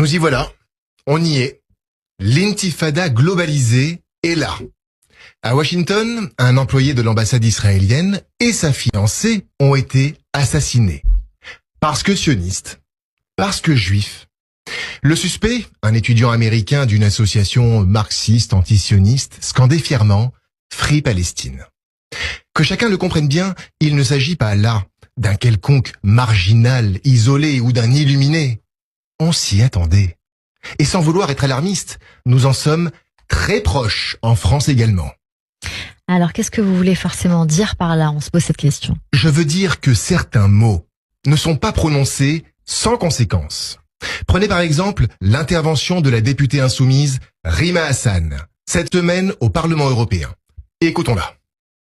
Nous y voilà. On y est. L'intifada globalisée est là. À Washington, un employé de l'ambassade israélienne et sa fiancée ont été assassinés. Parce que sionistes. Parce que juifs. Le suspect, un étudiant américain d'une association marxiste antisioniste, scandait fièrement « Free Palestine ». Que chacun le comprenne bien, il ne s'agit pas là d'un quelconque marginal, isolé ou d'un illuminé. On s'y attendait. Et sans vouloir être alarmiste, nous en sommes très proches en France également. Alors, qu'est-ce que vous voulez forcément dire par là? On se pose cette question. Je veux dire que certains mots ne sont pas prononcés sans conséquence. Prenez par exemple l'intervention de la députée insoumise Rima Hassan, cette semaine au Parlement européen. Écoutons-la.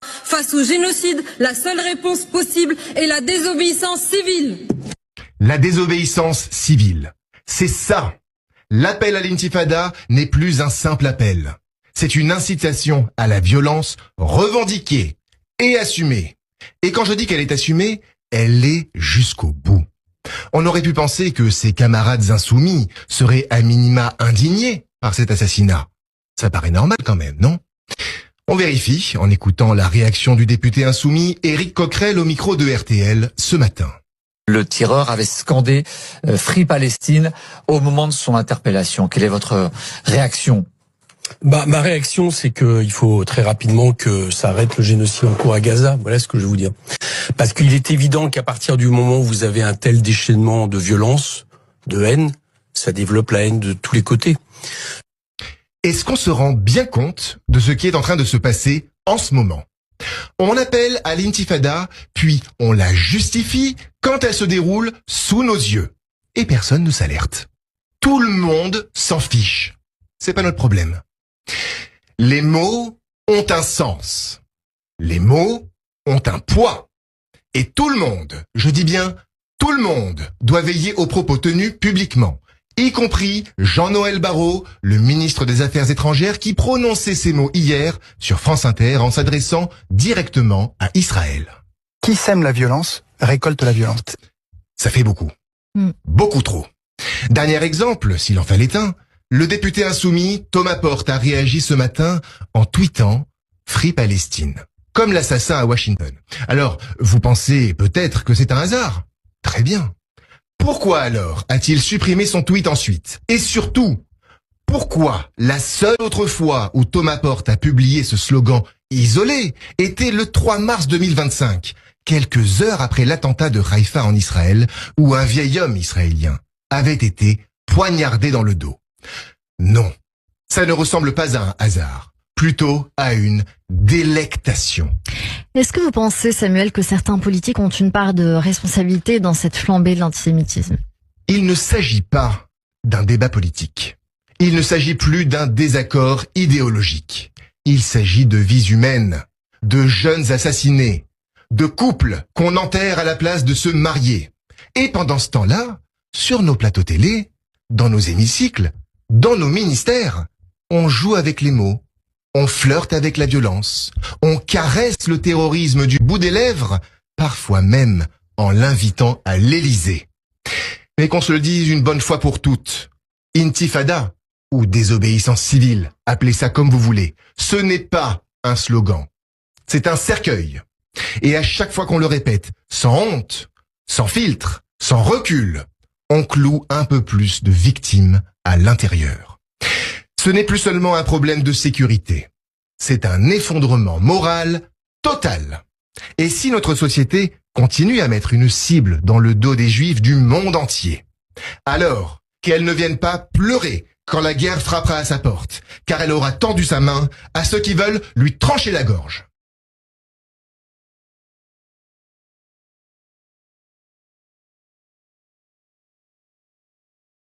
Face au génocide, la seule réponse possible est la désobéissance civile. La désobéissance civile, c'est ça. L'appel à l'intifada n'est plus un simple appel. C'est une incitation à la violence revendiquée et assumée. Et quand je dis qu'elle est assumée, elle l'est jusqu'au bout. On aurait pu penser que ses camarades insoumis seraient à minima indignés par cet assassinat. Ça paraît normal quand même, non? On vérifie en écoutant la réaction du député insoumis Éric Coquerel au micro de RTL ce matin. Le tireur avait scandé « Free Palestine » au moment de son interpellation. Quelle est votre réaction ? Ma réaction, c'est qu'il faut très rapidement que ça arrête le génocide en cours à Gaza. Voilà ce que je veux vous dire. Parce qu'il est évident qu'à partir du moment où vous avez un tel déchaînement de violence, de haine, ça développe la haine de tous les côtés. Est-ce qu'on se rend bien compte de ce qui est en train de se passer en ce moment? On appelle à l'intifada, puis on la justifie quand elle se déroule sous nos yeux. Et personne ne s'alerte. Tout le monde s'en fiche. C'est pas notre problème. Les mots ont un sens. Les mots ont un poids. Et tout le monde, je dis bien tout le monde, doit veiller aux propos tenus publiquement, y compris Jean-Noël Barrot, le ministre des Affaires étrangères, qui prononçait ces mots hier sur France Inter en s'adressant directement à Israël. Qui sème la violence récolte la violence. Ça fait beaucoup. Beaucoup trop. Dernier exemple, s'il en fallait un, le député insoumis Thomas Porte a réagi ce matin en tweetant « Free Palestine », comme l'assassin à Washington. Alors, vous pensez peut-être que c'est un hasard? Très bien. Pourquoi alors a-t-il supprimé son tweet ensuite? Et surtout, pourquoi la seule autre fois où Thomas Porte a publié ce slogan isolé était le 3 mars 2025, quelques heures après l'attentat de Haïfa en Israël, où un vieil homme israélien avait été poignardé dans le dos? Non, ça ne ressemble pas à un hasard, plutôt à une délectation. Est-ce que vous pensez, Samuel, que certains politiques ont une part de responsabilité dans cette flambée de l'antisémitisme? Il ne s'agit pas d'un débat politique. Il ne s'agit plus d'un désaccord idéologique. Il s'agit de vies humaines, de jeunes assassinés, de couples qu'on enterre à la place de se marier. Et pendant ce temps-là, sur nos plateaux télé, dans nos hémicycles, dans nos ministères, on joue avec les mots. On flirte avec la violence, on caresse le terrorisme du bout des lèvres, parfois même en l'invitant à l'Élysée. Mais qu'on se le dise une bonne fois pour toutes, intifada ou désobéissance civile, appelez ça comme vous voulez, ce n'est pas un slogan, c'est un cercueil. Et à chaque fois qu'on le répète, sans honte, sans filtre, sans recul, on cloue un peu plus de victimes à l'intérieur. Ce n'est plus seulement un problème de sécurité, c'est un effondrement moral total. Et si notre société continue à mettre une cible dans le dos des Juifs du monde entier, alors qu'elle ne vienne pas pleurer quand la guerre frappera à sa porte, car elle aura tendu sa main à ceux qui veulent lui trancher la gorge.